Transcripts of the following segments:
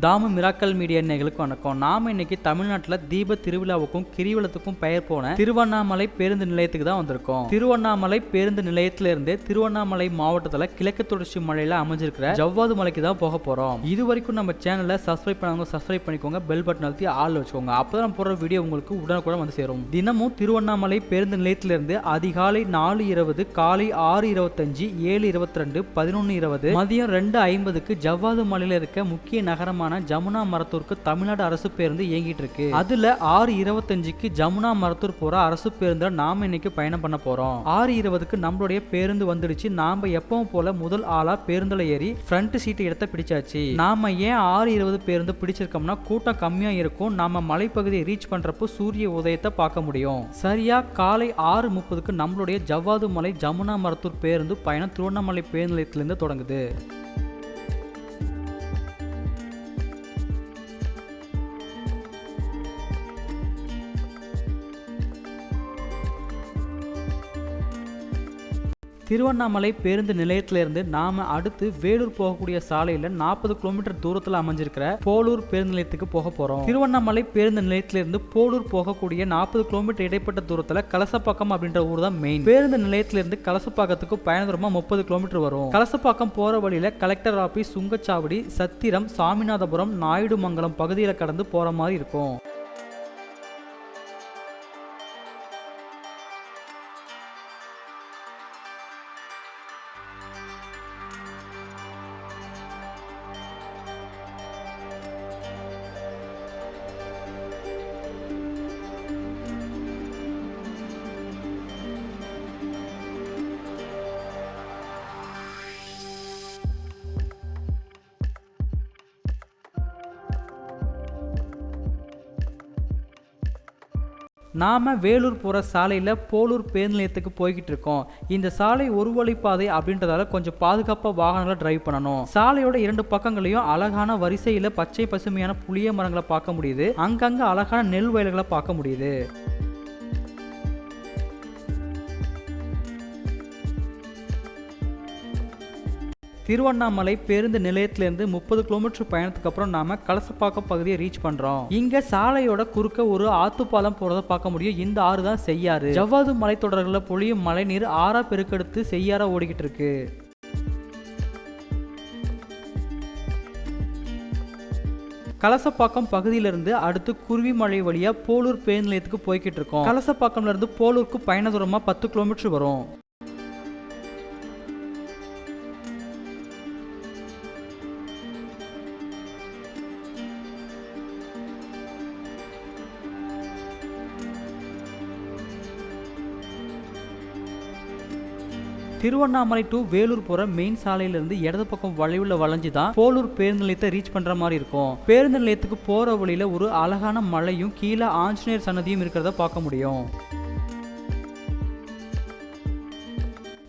Damu miracle media நேயர்களுக்கு வணக்கம். நாம இன்னைக்கு தமிழ்நாட்டில் தீப திருவிழாவுக்கும் கிரிவலத்துக்கும் பெயர் போன திருவண்ணாமலை பேருந்து நிலையத்துக்கு தான் வந்திருக்கோம். திருவண்ணாமலை பேருந்து நிலையத்திலிருந்து திருவண்ணாமலை மாவட்டத்தில் கிழக்கு தொடர்ச்சி மலையில அமைஞ்சிருக்கிற ஜவ்வாது மலைக்கு தான் போக போறோம். இது வரைக்கும் நம்ம சேனலை சப்ஸ்கிரைப் பண்ணவங்க சப்ஸ்கிரைப் பண்ணிக்கோங்க, பெல் பட்டன் அழுத்தி ஆள் வச்சுக்கோங்க. அப்பதான் போடுற வீடியோ உங்களுக்கு உடனுக்குடன் வந்து சேரும். தினமும் திருவண்ணாமலை பேருந்து நிலையத்திலிருந்து அதிகாலை 4:20, காலை 6:25, 7:22, 11:20, மதியம் 2:50 ஜவ்வாது மலையில இருக்க முக்கிய நகரமான ஜமுனா மரத்தூருக்கு தமிழ்நாடு அரசு பேருந்து இயங்கிட்டு இருக்கு. அதுல 6:25 ஜமுனா மரத்தூர் போற அரசு பேருந்துல நாம இன்னைக்கு பயணம் பண்ண போறோம். 6:20 நம்மளுடைய பேருந்து வந்துடுச்சு. நாம எப்பவும் போல முதல் ஆளா பேருந்துல ஏறி ஃப்ரண்ட் சீட் இடத்தை பிடிச்சாச்சு. நாம ஏன் 6:20 பேருந்து பிடிச்சிருக்கோம்னா கூட்டம் கம்மியா இருக்கும். நாம மலைப்பகுதியை ரீச் பண்றப்போ சூரிய உதயத்தை பார்க்க முடியும். சரியா காலை 6:30 நம்மளுடைய ஜவ்வாது மலை ஜமுனா மரத்தூர் பேருந்து பயணம் திருவண்ணாமலை பேருந்து நிலையத்திலிருந்து தொடங்குது. திருவண்ணாமலை பேருந்து நிலையத்திலிருந்து நாம அடுத்து வேலூர் போகக்கூடிய சாலையில 40 கிலோமீட்டர் தூரத்தில் அமைஞ்சிருக்கிற போலூர் பேருந்து நிலையத்துக்கு போக போறோம். திருவண்ணாமலை பேருந்து நிலையத்திலிருந்து போலூர் போகக்கூடிய 40 கிலோமீட்டர் இடைப்பட்ட தூரத்துல கலசப்பாக்கம் அப்படின்ற ஊர் தான் மெயின். பேருந்து நிலையத்திலிருந்து கலசப்பாக்கத்துக்கு பயண தூரமா 30 கிலோமீட்டர் வரும். கலசப்பாக்கம் போற வழியில கலெக்டர் ஆபீஸ், சுங்கச்சாவடி, சத்திரம், சாமிநாதபுரம், நாயுடு மங்கலம் பகுதியில கடந்து போற மாதிரி இருக்கும். நாம வேலூர் போற சாலையில போலூர் பேருந்து நிலையத்துக்கு போய்கிட்டு இருக்கோம். இந்த சாலை ஒரு வழிப்பாதை அப்படின்றதால கொஞ்சம் பாதுகாப்பா வாகனங்களை டிரைவ் பண்ணணும். சாலையோட 2 பக்கங்களையும் அழகான வரிசையில பச்சை பசுமையான புளிய மரங்களை பார்க்க முடியுது. அங்கங்க அழகான நெல் வயல்களை பார்க்க முடியுது. திருவண்ணாமலை பேருந்து நிலையத்திலிருந்து 30 கிலோமீட்டர் பயணத்துக்கு அப்புறம் நாம கலசப்பாக்கம் பகுதியை ரீச் பண்றோம். இங்க சாலையோட குறுக்க ஒரு ஆத்துப்பாலம் போறத பார்க்க முடியும். இந்த ஆறு தான் செய்யாறு. ஜவ்வாது மலைத்தொடர்களில் பொழியும் மழை நீர் ஆறா பெருக்கெடுத்து செய்யாரா ஓடிக்கிட்டு இருக்கு. கலசப்பாக்கம் பகுதியிலிருந்து அடுத்து குருவிமலை வழியா போலூர் பேருந்து நிலையத்துக்கு போய்கிட்டு இருக்கோம். கலசப்பாக்கம்ல இருந்து போலூருக்கு பயண தூரமா 10 கிலோமீட்டர் வரும். திருவண்ணாமலை டு வேலூர் போற மெயின் சாலையிலிருந்து இடது பக்கம் வளைவுல வளைஞ்சுதான் போலூர் பேருந்து நிலையத்தை ரீச் பண்ற மாதிரி இருக்கும். பேருந்து நிலையத்துக்கு போற வழியில ஒரு அழகான மலையும் கீழே ஆஞ்சநேயர் சன்னதியும் இருக்கிறத பார்க்க முடியும்.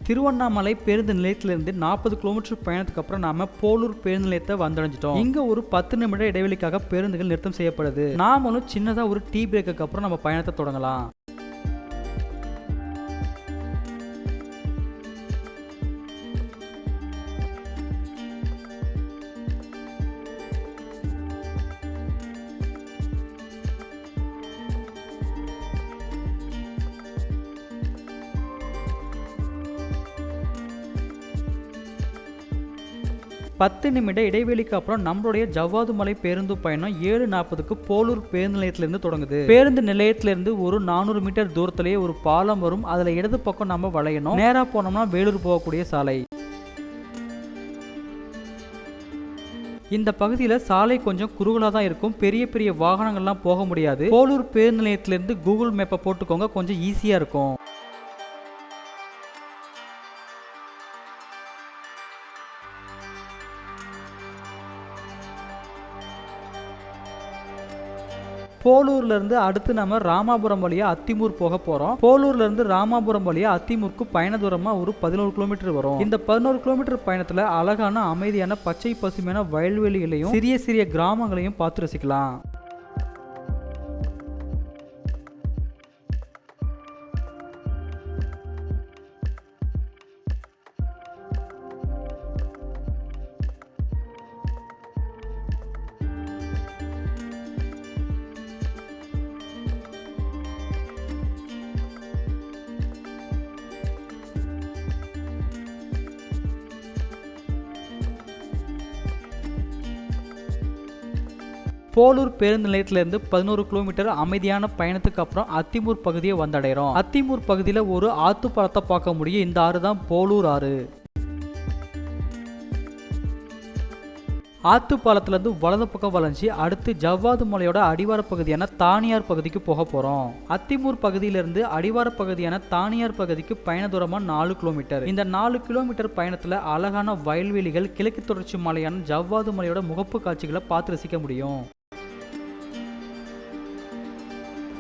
திருவண்ணாமலை பேருந்து நிலையத்திலிருந்து 40 கிலோமீட்டர் பயணத்துக்கு அப்புறம் நாம போலூர் பேருந்து நிலையத்தை வந்தடைஞ்சிட்டோம். இங்க ஒரு 10 நிமிட இடைவெளிக்காக பேருந்துகள் நிறுத்தம் செய்யப்படுது. நாமளும் சின்னதா ஒரு டீ பிரேக்குக்கு அப்புறம் நம்ம பயணத்தை தொடங்கலாம். பத்து நிமிட இடைவெளிக்கு அப்புறம் நம்மளுடைய ஜவ்வாது மலை பேருந்து பயணம் 7:40 போலூர் பேருந்து நிலையத்திலிருந்து தொடங்குது. பேருந்து நிலையத்திலிருந்து ஒரு 400 மீட்டர் தூரத்திலேயே ஒரு பாலம் வரும். அதுல இடது பக்கம் நம்ம வளையணும். நேரா போனோம்னா வேலூர் போகக்கூடிய சாலை. இந்த பகுதியில சாலை கொஞ்சம் குறுகலா தான் இருக்கும். பெரிய பெரிய வாகனங்கள்லாம் போக முடியாது. போலூர் பேருந்து நிலையத்திலிருந்து கூகுள் மேப்பை போட்டுக்கோங்க, கொஞ்சம் ஈஸியா இருக்கும். போலூர்ல இருந்து அடுத்து நம்ம ராமாபுரம் வழியா அத்திமூர் போக போறோம். போலூர்ல இருந்து ராமாபுரம் வழியா அத்திமூருக்கு பயண தூரமா ஒரு 11 கிலோமீட்டர் வரும். இந்த 11 கிலோமீட்டர் பயணத்துல அழகான அமைதியான பச்சை பசுமையான வயல்வெளிகளையும் சிறிய சிறிய கிராமங்களையும் பார்த்து ரசிக்கலாம். போலூர் பேருந்து நிலையத்திலிருந்து 11 கிலோமீட்டர் அமைதியான பயணத்துக்கு அப்புறம் அத்திமூர் பகுதியை வந்தடைறோம். அத்திமூர் பகுதியில் ஒரு ஆத்து பழத்தை பார்க்க முடியும். இந்த ஆறு தான் போலூர் ஆறு. ஆத்துப்பாலத்திலிருந்து வலது பக்கம் வளைஞ்சி அடுத்து ஜவ்வாது மலையோட அடிவார பகுதியான தானியார் பகுதிக்கு போக போறோம். அத்திமூர் பகுதியிலிருந்து அடிவார பகுதியான தானியார் பகுதிக்கு பயண தூரமா 4 கிலோமீட்டர். இந்த 4 கிலோமீட்டர் பயணத்துல அழகான வயல்வெளிகள், கிழக்கு தொடர்ச்சி மலையான ஜவ்வாது மலையோட முகப்பு காட்சிகளை பார்த்து ரசிக்க முடியும்.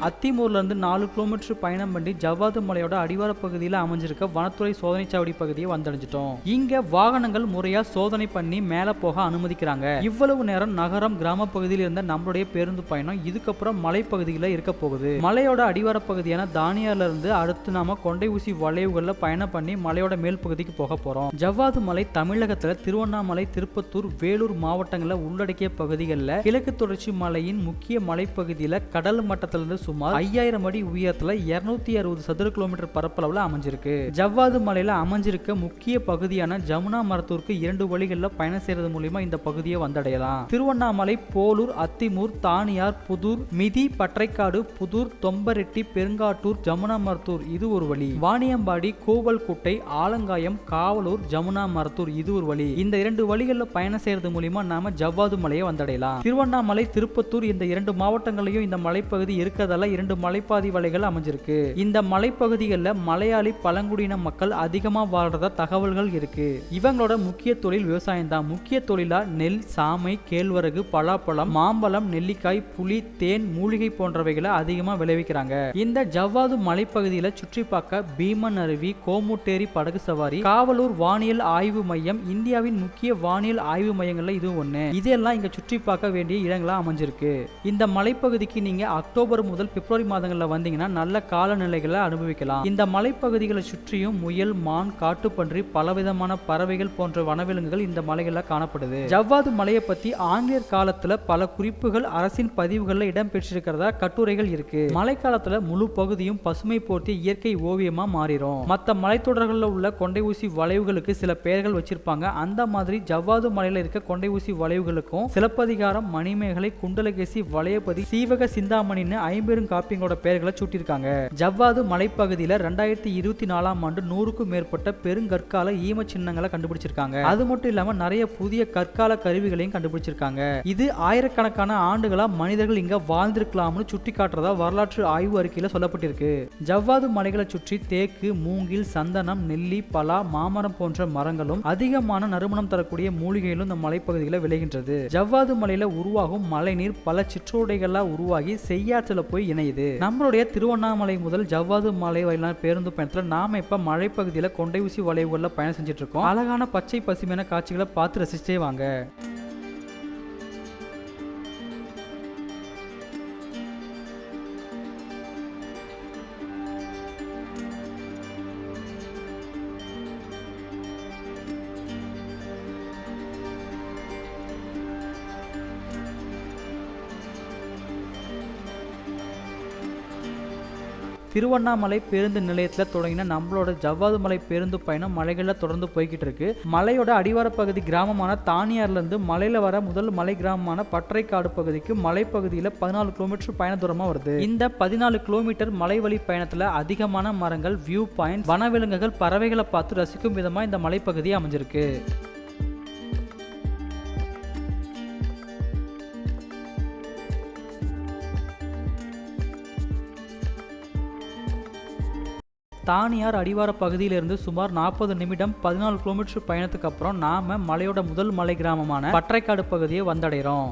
அத்திமூர்ல இருந்து 4 கிலோமீட்டர் பயணம் பண்ணி ஜவ்வாது மலையோட அடிவார பகுதியில் அமைஞ்சிருக்க வனத்துறை சோதனை சாவடி பகுதியை வந்தடைஞ்சிட்டோம். இங்க வாகனங்கள் முறையா சோதனை பண்ணி மேல போக அனுமதிக்கிறாங்க. இவ்வளவு நேரம் நகரம் கிராம பகுதியில் இருந்த நம்மளுடைய பேருந்து பயணம் இதுக்கப்புறம் மலைப்பகுதியில் இருக்க போகுது. மலையோட அடிவார பகுதியான தானியார்ல இருந்து அடுத்து நாம கொண்டை ஊசி வளைவுகள்ல பயணம் பண்ணி மலையோட மேல் பகுதிக்கு போக போறோம். ஜவ்வாது மலை தமிழகத்துல திருவண்ணாமலை, திருப்பத்தூர், வேலூர் மாவட்டங்களில் உள்ளடக்கிய பகுதிகளில் கிழக்கு தொடர்ச்சி மலையின் முக்கிய மலைப்பகுதியில் கடல் மட்டத்திலிருந்து சுமார் 5000 அடி உயரத்துல 260 சதுர கிலோமீட்டர் பரப்பளவுல அமைஞ்சிருக்கு. ஜவ்வாது மலையில அமைஞ்சிருக்க முக்கிய பகுதியான ஜமுனா மரத்தூருக்கு 2 வழிகளில் பயணம் செய்யறது மூலமா இந்த பகுதியை வந்தடையலாம். திருவண்ணாமலை, போலூர், அத்திமூர், தானியார், புதூர், மிதி, பற்றைக்காடு, புதூர், தொம்பரெட்டி, பெருங்காட்டூர், ஜமுனா மரத்தூர் இது ஒரு வழி. வாணியம்பாடி, கோவல்குட்டை, ஆலங்காயம், காவலூர், ஜமுனா மரத்தூர் இது ஒரு வழி. இந்த 2 வழிகளில் பயணம் செய்யறது மூலமா நாம ஜவ்வாது மலையை வந்தடையலாம். திருவண்ணாமலை, திருப்பத்தூர் இந்த 2 மாவட்டங்களையும் இந்த மலைப்பகுதி இருக்கிறதால 2 மலைப்பாதி வலைகள் அமைஞ்சிருக்கு. இந்த மலைப்பகுதிகளில் மலையாளி பழங்குடியின மக்கள் அதிகமா வாழ்றதா தகவல்கள் இருக்கு. இவங்களோட முக்கிய தொழில் விவசாயம் தான். முக்கிய தொழிலா நெல், சாமை, கேழ்வரகு, பலாப்பழம், மாம்பழம், நெல்லிக்காய், புளி, தேன், மூலிகை போன்றவைகளை அதிகமா விளைவிக்கிறாங்க. இந்த ஜவ்வாது மலைப்பகுதியில சுற்றி பார்க்க பீமன் அருவி, கோமுட்டேரி படகு சவாரி, காவலூர் வானியல் ஆய்வு மையம் இந்தியாவின் முக்கிய வானியல் ஆய்வு மையங்கள்ல இது ஒண்ணு. இதெல்லாம் இங்க சுற்றி பார்க்க வேண்டிய இடங்களா அமைஞ்சிருக்கு. இந்த மலைப்பகுதிக்கு நீங்க அக்டோபர் முதல் பிப்ரவரி மாதங்களில் வந்தீங்கன்னா நல்ல காலநிலைகளை அனுபவிக்கலாம். இந்த மலைப்பகுதிகளை சுற்றியும் முயல், மான், காட்டுப்பன்றி, பலவிதமான பறவைகள் போன்ற வனவிலங்குகள் இந்த மலைகளில் காணப்படுது. ஜவ்வாது மலையை பத்தி ஆங்கிலேயர் காலத்துல பல குறிப்புகள் அரசின் பதிவுகளில் இடம்பெற்றிருக்கிறதா கட்டுரைகள் இருக்கு. மழை காலத்துல முழு பகுதியும் பசுமை போர்த்திய இயற்கை ஓவியமா மாறிடும். மற்ற மலைத்தொடர்களில் உள்ள கொண்டை ஊசி வளைவுகளுக்கு சில பெயர்கள் வச்சிருப்பாங்க. அந்த மாதிரி ஜவ்வாது மலையில இருக்க கொண்டை ஊசி வளைவுகளுக்கும் சிலப்பதிகாரம், மணிமேகலை, குண்டலகேசி, வளையபதி, சீவக சிந்தாமணின்னு 50 காப்பியங்களோட பெயர்களை சூட்டியிருக்காங்க. ஜவ்வாது மலைப்பகுதியில் 2024ஆம் ஆண்டு 100க்கும் மேற்பட்ட பெருங்கற்கால ஈம சின்னங்களை கண்டுபிடிச்சிருக்காங்க. அது மட்டும் இல்லாம நிறைய புதிய கற்கால கருவிகளையும் கண்டுபிடிச்சிருக்காங்க. இது ஆயிரக்கணக்கான ஆண்டுகளா மனிதர்கள் இங்க வாழ்ந்திருக்கலாம்னு சுட்டி காட்டுறதா வரலாற்று ஆய்வு அறிக்கையில சொல்லப்பட்டிருக்கு. ஜவ்வாது மலைகளை சுற்றி தேக்கு, மூங்கில், சந்தனம், நெல்லி, பலா, மாமரம் போன்ற மரங்களும் அதிகமான நறுமணம் தரக்கூடிய மூலிகைகளும் இந்த மலைப்பகுதியில் விளைகின்றது. ஜவ்வாது மலையில உருவாகும் மழைநீர் பல சிற்றோடைகளா உருவாகி செய்யாற்றில போய் இணையுது. நம்மளுடைய திருவண்ணாமலை முதல் ஜவ்வாது மலை வரையிலான பேருந்து பயணத்துல நாம இப்ப மலைப்பகுதியில கொண்டை ஊசி வளைவுகள்ல பயணம் செஞ்சுட்டு இருக்கோம். அழகான பச்சை பசுமையான காட்சிகளை பார்த்து ரசிச்சே வாங்க. திருவண்ணாமலை பேருந்து நிலையத்தில் தொடங்கின நம்மளோட ஜவ்வாது மலை பேருந்து பயணம் மலைகளில் தொடர்ந்து போய்கிட்டு இருக்கு. மலையோட அடிவார பகுதி கிராமமான தானியார்ல இருந்து மலையில வர முதல் மலை கிராமமான பற்றைக்காடு பகுதிக்கு மலைப்பகுதியில் 14 கிலோமீட்டர் பயண தூரமா வருது. இந்த 14 கிலோமீட்டர் மலைவழி பயணத்துல அதிகமான மரங்கள், வியூ பாயிண்ட், வனவிலங்குகள், பறவைகளை பார்த்து ரசிக்கும் விதமா இந்த மலைப்பகுதி அமைஞ்சிருக்கு. தானியார் அடிவார பகுதியிலிருந்து சுமார் 40 நிமிடம் 14 கிலோமீட்டர் பயணத்துக்கு அப்புறம் நாம மலையோட முதல் மலை கிராமமான பற்றைக்காடு பகுதியை வந்தடைகிறோம்.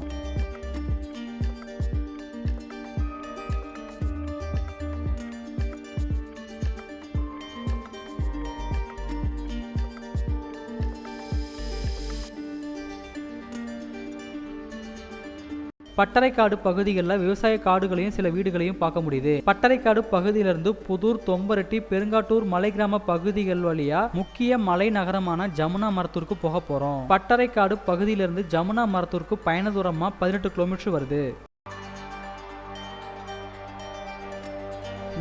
பட்டறைக்காடு பகுதிகளில் விவசாய காடுகளையும் சில வீடுகளையும் பார்க்க முடியுது. பட்டறைக்காடு பகுதியிலிருந்து புதூர், தொம்பரெட்டி, பெருங்காட்டூர் மலை கிராம பகுதிகள் வழியா முக்கிய மலை நகரமான ஜமுனா மரத்தூருக்கு போக போறோம். பட்டறைக்காடு பகுதியிலிருந்து ஜமுனா மரத்தூருக்கு பயண தூரமா 18 கிலோமீட்டர் வருது.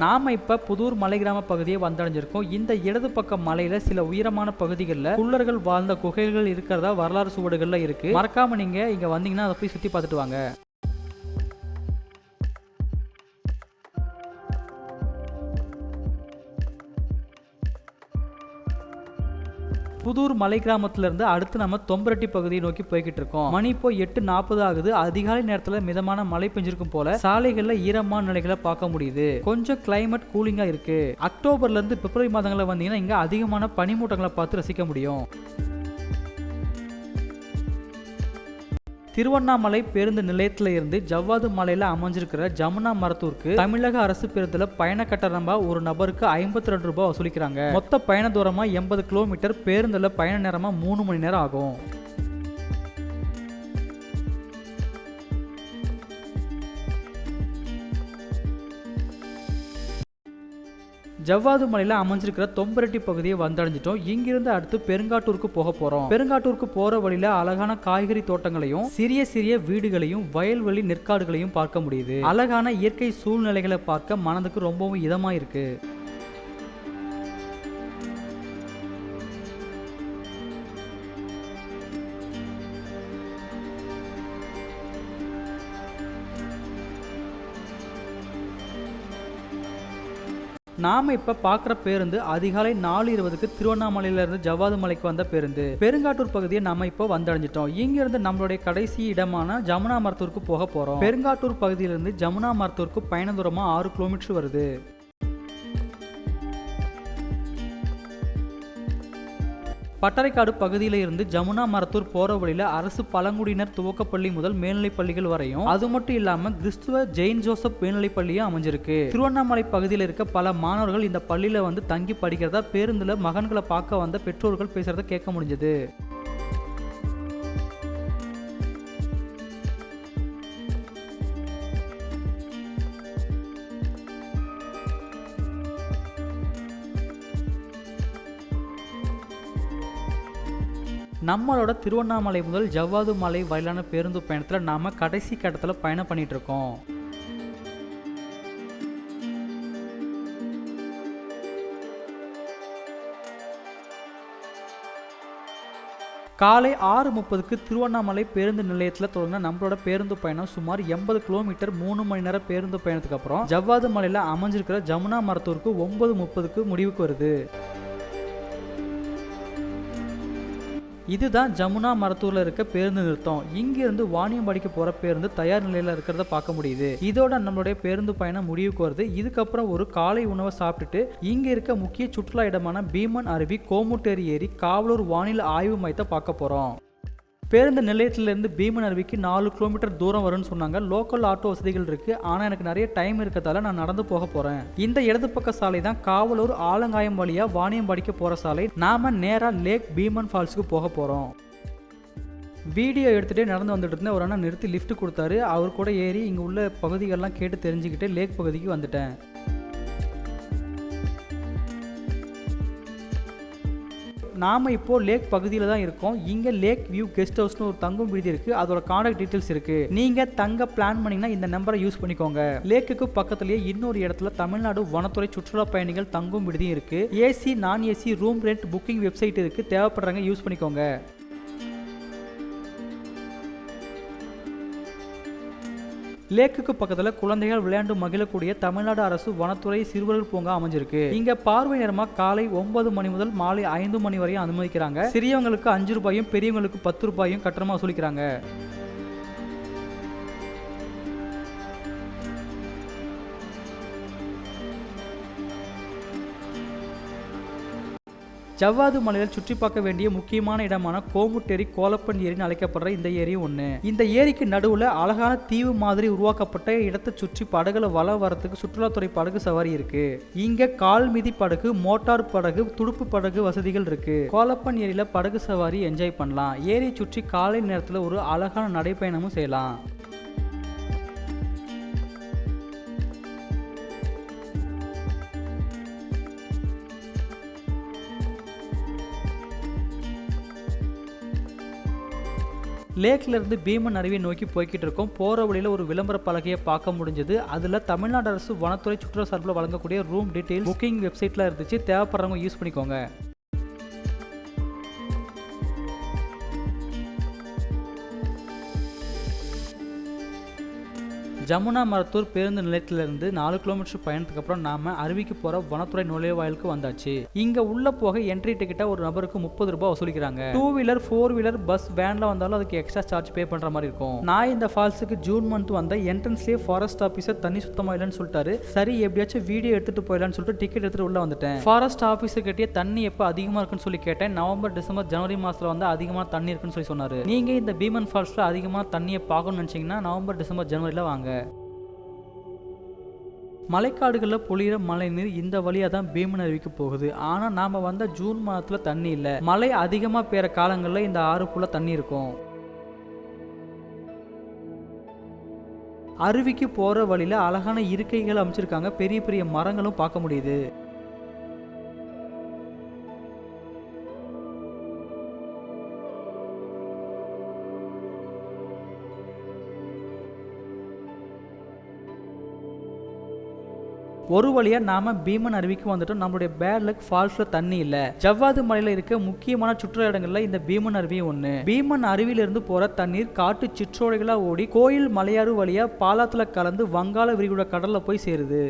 நாம இப்ப புதூர் மலை கிராம பகுதியை வந்தடைஞ்சிருக்கோம். இந்த இடது பக்க மலையில சில உயரமான பகுதிகளில் குள்ளர்கள் வாழ்ந்த குகைகள் இருக்கிறதா வரலாறு சுவடுகள்ல இருக்கு. மறக்காம நீங்க இங்க வந்தீங்கன்னா அதை போய் சுத்தி பார்த்துட்டு வாங்க. புதூர் மலை கிராமத்துல இருந்து அடுத்து நம்ம தொம்பரட்டி பகுதியை நோக்கி போய்கிட்டு இருக்கோம். மணி இப்போ 8:40 ஆகுது. அதிகாலை நேரத்துல மிதமான மழை பெஞ்சிருக்கும் போல சாலைகள்ல ஈரமான நிலைகளை பார்க்க முடியுது. கொஞ்சம் கிளைமேட் கூலிங்கா இருக்கு. அக்டோபர்ல இருந்து பிப்ரவரி மாதங்கள்ல வந்தீங்கன்னா இங்க அதிகமான பனிமூட்டங்களை பார்த்து ரசிக்க முடியும். திருவண்ணாமலை பேருந்து நிலையத்தில இருந்து ஜவ்வாது மலையில அமைஞ்சிருக்கிற ஜமுனா மரத்தூருக்கு தமிழக அரசு பேருந்துல பயண கட்டணமா ஒரு நபருக்கு 52 ரூபாய் வசூலிக்கிறாங்க. மொத்த பயண தூரமா 80 கிலோமீட்டர். பேருந்துல பயண நேரமா 3 மணி நேரம் ஆகும். ஜவ்வாது மலையில அமைஞ்சிருக்கிற தொம்பரட்டி பகுதியை வந்தடைஞ்சிட்டோம். இங்கிருந்து அடுத்து பெருங்காட்டூருக்கு போக போறோம். பெருங்காட்டூருக்கு போற வழியில அழகான காய்கறி தோட்டங்களையும் சிறிய சிறிய வீடுகளையும் வயல்வெளி நெற்காடுகளையும் பார்க்க முடியுது. அழகான இயற்கை சூழ்நிலைகளை பார்க்க மனதுக்கு ரொம்பவும் இதமா இருக்கு. நாம இப்ப பாக்குற பேருந்து அதிகாலை 4:20க்கு திருவண்ணாமலையில இருந்து ஜவ்வாது மலைக்கு வந்த பேருந்து. பெருங்காட்டூர் பகுதியை நாம இப்போ வந்தடைஞ்சிட்டோம். இங்க இருந்து நம்மளுடைய கடைசி இடமான ஜமுனா மரத்தூருக்கு போக போறோம். பெருங்காட்டூர் பகுதியிலிருந்து ஜமுனா மரத்தூருக்கு பயண தூரமா 6 கிலோமீட்டர் வருது. பட்டறைக்காடு பகுதியில இருந்து ஜமுனா மரத்தூர் போற வழியில அரசு பழங்குடியினர் துவக்கப்பள்ளி முதல் மேல்நிலைப் பள்ளிகள் வரையும், அது மட்டும் இல்லாம கிறிஸ்துவ ஜெயின் ஜோசப் மேல்நிலைப் பள்ளியும் அமைஞ்சிருக்கு. திருவண்ணாமலை பகுதியில் இருக்க பல மாணவர்கள் இந்த பள்ளியில வந்து தங்கி படிக்கிறதா பேருந்துல மகன்களை பார்க்க வந்த பெற்றோர்கள் பேசுறத கேட்க முடிஞ்சது. நம்மளோட திருவண்ணாமலை முதல் ஜவ்வாது மலை வரையிலான பேருந்து பயணத்தில் நாம கடைசி கட்டத்தில் பயணம் பண்ணிட்டு இருக்கோம். காலை 6:30க்கு திருவண்ணாமலை பேருந்து நிலையத்தில் தொடங்கின நம்மளோட பேருந்து பயணம் சுமார் 80 கிலோமீட்டர் 3 மணி நேரம் பேருந்து பயணத்துக்கு அப்புறம் ஜவ்வாது மலையில அமைஞ்சிருக்கிற ஜமுனா மரத்தூருக்கு 9:30க்கு முடிவுக்கு வருது. இதுதான் ஜமுனா மரத்தூர்ல இருக்க பேருந்து நிறுத்தம். இங்கிருந்து வாணியம்பாடிக்கு போற பேருந்து தயார் நிலையில இருக்கிறத பார்க்க முடியுது. இதோட நம்மளுடைய பேருந்து பயணம் முடிவுக்கு வருது. இதுக்கப்புறம் ஒரு காலை உணவை சாப்பிட்டுட்டு இங்க இருக்க முக்கிய சுற்றுலா இடமான பீமன் அருவி, கோமுட்டேரி ஏரி, காவலூர் வானிலை ஆய்வு மையத்தை பார்க்க போறோம். பேருந்து நிலையத்திலிருந்து பீமன் அருவிக்கு 4 கிலோமீட்டர் தூரம் வரும்னு சொன்னாங்க. லோக்கல் ஆட்டோ வசதிகள் இருக்கு. ஆனா எனக்கு நிறைய டைம் இருக்கிறதால நான் நடந்து போக போறேன். இந்த இடது பக்க சாலை தான் காவலூர் ஆலங்காயம் வழியா வாணியம்பாடிக்கு போற சாலை. நாம நேரா லேக் பீமன் ஃபால்ஸுக்கு போக போறோம். வீடியோ எடுத்துகிட்டே நடந்து வந்துட்டு இருந்தேன். ஒரு அண்ணா நிறுத்தி லிஃப்ட் கொடுத்தாரு. அவர் கூட ஏறி இங்கே உள்ள பகுதிகள்லாம் கேட்டு தெரிஞ்சுக்கிட்டு லேக் பகுதிக்கு வந்துட்டேன். நாம இப்போ லேக் பகுதியில் தான் இருக்கோம். இங்க லேக் வியூ கெஸ்ட் ஹவுஸ்னு ஒரு தங்கும் விடுதி இருக்கு. அதோட கான்டாக்ட் டீடைல்ஸ் இருக்கு. நீங்க தங்க பிளான் பண்ணீங்கன்னா இந்த நம்பரை யூஸ் பண்ணிக்கோங்க. லேக்குக்கு பக்கத்துலயே இன்னொரு இடத்துல தமிழ்நாடு வனத்துறை சுற்றுலா பயணிகள் தங்கும் விடுதி இருக்கு. ஏசி நான் AC room rent booking website இருக்கு. தேவைப்படுறாங்க யூஸ் பண்ணிக்கோங்க. லேக்குக்கு பக்கத்துல குழந்தைகள் விளையாண்டு மகிழக்கூடிய தமிழ்நாடு அரசு வனத்துறை சிறுவர்கள் பூங்கா அமைஞ்சிருக்கு. இங்க பார்வை நேரமா காலை 9 மணி முதல் மாலை 5 மணி வரையும் அனுமதிக்கிறாங்க. சிறியவங்களுக்கு 5 ரூபாயும் பெரியவங்களுக்கு 10 ரூபாயும் கட்டணமா வசூலிக்கிறாங்க. ஜவ்வாது மலையில் சுற்றி பார்க்க வேண்டிய முக்கியமான இடமான கோமுட்டேரி, கோலப்பன் ஏரின்னு அழைக்கப்படுற இந்த ஏரி ஒண்ணு. இந்த ஏரிக்கு நடுவுல அழகான தீவு மாதிரி உருவாக்கப்பட்ட இடத்தை சுற்றி படகுல வலம் வரத்துக்கு சுற்றுலாத்துறை படகு சவாரி இருக்கு. இங்க கால் மிதி படகு, மோட்டார் படகு, துடுப்பு படகு வசதிகள் இருக்கு. கோலப்பன் ஏரியில படகு சவாரி என்ஜாய் பண்ணலாம். ஏரியை சுற்றி காலை நேரத்துல ஒரு அழகான நடைப்பயணமும் செய்யலாம். லேக்ல இருந்து பீமன் அருவியை நோக்கி போய்கிட்டு இருக்கோம். போற வழியில ஒரு விளம்பர பலகையை பார்க்க முடிஞ்சது. அதுல தமிழ்நாடு அரசு வனத்துறை சுற்றுலா சார்பில் வழங்கக்கூடிய ரூம் டீடைல்ஸ் புக்கிங் வெப்சைட்ல இருந்துச்சு. தேவைப்படுறவங்க யூஸ் பண்ணிக்கோங்க. ஜமுனா மரத்தூர் பேருந்து நிலையத்திலிருந்து 4 கிலோமீட்டர் பயணத்துக்கு அப்புறம் நாம அருவிக்கு போற வனத்துறை நுழைவாயிலுக்கு வந்தாச்சு. இங்க உள்ள போக என்ட்ரி டிக்கெட்டா ஒரு நபருக்கு 30 ரூபாய் வசூலிக்கிறாங்க. 2 வீலர் 4 வீலர் பஸ் வேன்ல வந்தாலும் அதுக்கு எக்ஸ்ட்ரா சார்ஜ் பே பண்ற மாதிரி இருக்கும். நான் இந்த ஃபால்ஸுக்கு ஜூன் மந்த் வந்த என்ட்ரன்ஸ்லயே ஃபாரஸ்ட் ஆபீசர் தண்ணி சுத்தமா இல்லைன்னு சொல்லிட்டாரு. சரி எப்படியாச்சும் வீடியோ எடுத்துட்டு போயிடலாம்னு சொல்லிட்டு டிக்கெட் எடுத்துட்டு உள்ள வந்துட்டேன். ஃபாரஸ்ட் ஆபீசர் கிட்டே தண்ணி எப்ப அதிகமா இருக்குன்னு சொல்லி கேட்டேன். நவம்பர் டிசம்பர் ஜனவரி மாசத்துல வந்து அதிகமா தண்ணி இருக்குன்னு சொல்லி சொன்னாரு. நீங்க இந்த பீமன் ஃபால்ஸ்ல அதிகமா தண்ணியை பார்க்கணும்னு நினைச்சீங்கன்னா நவம்பர் டிசம்பர் ஜனவரியில வாங்க. மலைக்காடுகளில் பொழியிற மழை நீர் இந்த வழியா தான் பீமன் அருவிக்கு போகுது. ஆனா நாம வந்த ஜூன் மாதத்துல தண்ணி இல்ல. மழை அதிகமா பெய்யற காலங்கள்ல இந்த ஆறுக்குள்ள தண்ணி இருக்கும். அருவிக்கு போற வழியில அழகான இருக்கைகள் அமைச்சிருக்காங்க. பெரிய பெரிய மரங்களும் பார்க்க முடியுது. ஒரு வழியா நாம பீமன் அருவிக்கு வந்துட்டோம். நம்மளுடைய பேட் லக் ஃபால்ஸ்ல தண்ணி இல்ல. ஜவ்வாது மலையில இருக்க முக்கியமான சுற்றுலா இடங்கள்ல இந்த பீமன் அருவி ஒண்ணு. பீமன் அருவியில இருந்து போற தண்ணீர் காட்டு சிற்றோடைகளா ஓடி கோயில் மலையாறு வழியா பாலாத்துல கலந்து வங்காள விரிகுடா கடல்ல போய் சேருது.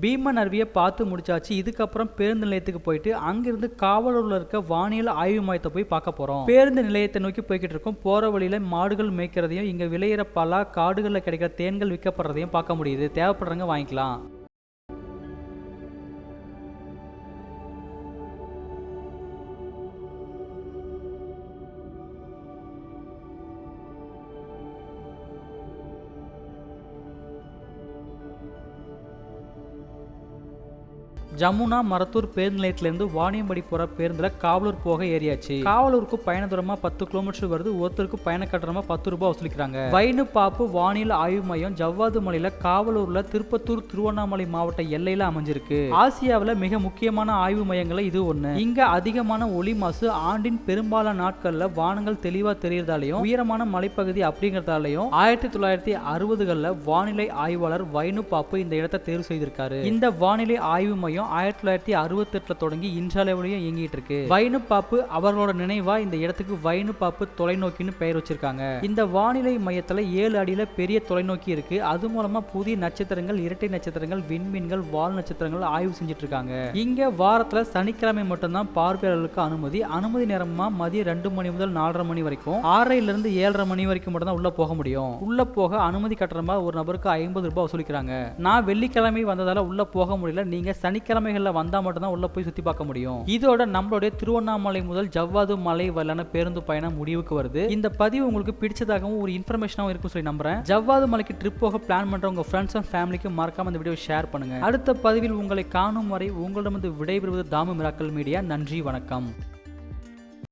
பீமன் அருவியை பார்த்து முடிச்சாச்சு. இதுக்கப்புறம் பேருந்து நிலையத்துக்கு போயிட்டு அங்கிருந்து காவலூர்ல இருக்க வானியல் ஆய்வு மையத்தை போய் பார்க்க போறோம். பேருந்து நிலையத்தை நோக்கி போய்கிட்டு இருக்கோம். போற வழியில மாடுகள் மேய்க்கிறதையும் இங்க விளையிற பலா காடுகளில் கிடைக்கிற தேன்கள் விற்கப்படுறதையும் பார்க்க முடியுது. தேவைப்படுறவங்க வாங்கிக்கலாம். ஜமுனா மரத்தூர் பேருந்து நிலையத்திலிருந்து வாணியம்படி போற பேருந்துல காவலூர் போக ஏறியாச்சு. காவலூருக்கு பயண தூரமா 10 கிலோமீட்டர் வருது. ஒருத்தருக்கு பயண கட்டணமா 10 ரூபாய் வசூலிக்கிறாங்க. வைனு பாப்பு வானியல் ஆய்வு மையம் ஜவ்வாது மலையில காவலூர்ல திருப்பத்தூர் திருவண்ணாமலை மாவட்ட எல்லையில அமைஞ்சிருக்கு. ஆசியாவில மிக முக்கியமான ஆய்வு மையங்கள்ல இது ஒண்ணு. இங்க அதிகமான ஒளி மாசு, ஆண்டின் பெரும்பாலான நாட்கள்ல வானங்கள் தெளிவா தெரியறதாலையும் உயரமான மலைப்பகுதி அப்படிங்கறதாலையும் 1960களில் வானிலை ஆய்வாளர் வைனு பாப்பு இந்த இடத்தை தேர்வு செய்திருக்காரு. இந்த வானிலை ஆய்வு மையம் 1968 தொடங்கி இன்றளவிலேயே இயங்கிட்டு இருக்கு. வைனு பாப்பு அவர்களோட நினைவா இந்த இடத்துக்கு வைனு பாப்பு தொலைநோக்கின்னு பெயர் வச்சிருக்காங்க. இந்த வானிலை மையத்துல 7 அடியில பெரிய தொலைநோக்கி இருக்கு. அது மூலமா புதிய நட்சத்திரங்கள், இரட்டை நட்சத்திரங்கள், விண்மீன்கள், வால் நட்சத்திரங்கள் ஆய்வு செஞ்சுட்டு இருக்காங்க. இங்க வாரத்துல சனிக்கிழமை மட்டும்தான் பார்வையாளர்களுக்கு அனுமதி நேரமா மதியம் 2 மணி முதல் 4:30 மணி வரைக்கும், 6:30 இருந்து 7:30 மணி வரைக்கும் மட்டும் தான் உள்ள போக முடியும். உள்ள போக அனுமதி கட்டணமா ஒரு நபருக்கு 50 ரூபாய் வசூலிக்கிறாங்க. நான் வெள்ளிக்கிழமை வந்ததால உள்ள போக முடியல. நீங்க சனிக்கிழமைகள்ல வந்தா மட்டும் தான் உள்ள போய் சுத்தி பார்க்க முடியும். இதோட நம்மளுடைய திருவண்ணாமலை முதல் ஜவ்வாது மலை வரலான பேருந்து பயணம் முடிவுக்கு வருது. இந்த பதிவு உங்களுக்கு பிடிச்சதாகவும் ஒரு இன்ஃபர்மேஷனாகவும் இருக்கும் சொல்லி நம்புறேன். ஜவ்வாது மலைக்கு ட்ரிப் போக பிளான் பண்ற உங்க ஃப்ரெண்ட்ஸ் அண்ட் ஃபேமிலிக்கு மறக்காம இந்த வீடியோ ஷேர் பண்ணுங்க. அடுத்த பதிவில் உங்களை காணும் வரை உங்களிடமிருந்து விடைபெறுவது தாமு மிராக்கல் மீடியா. நன்றி, வணக்கம்.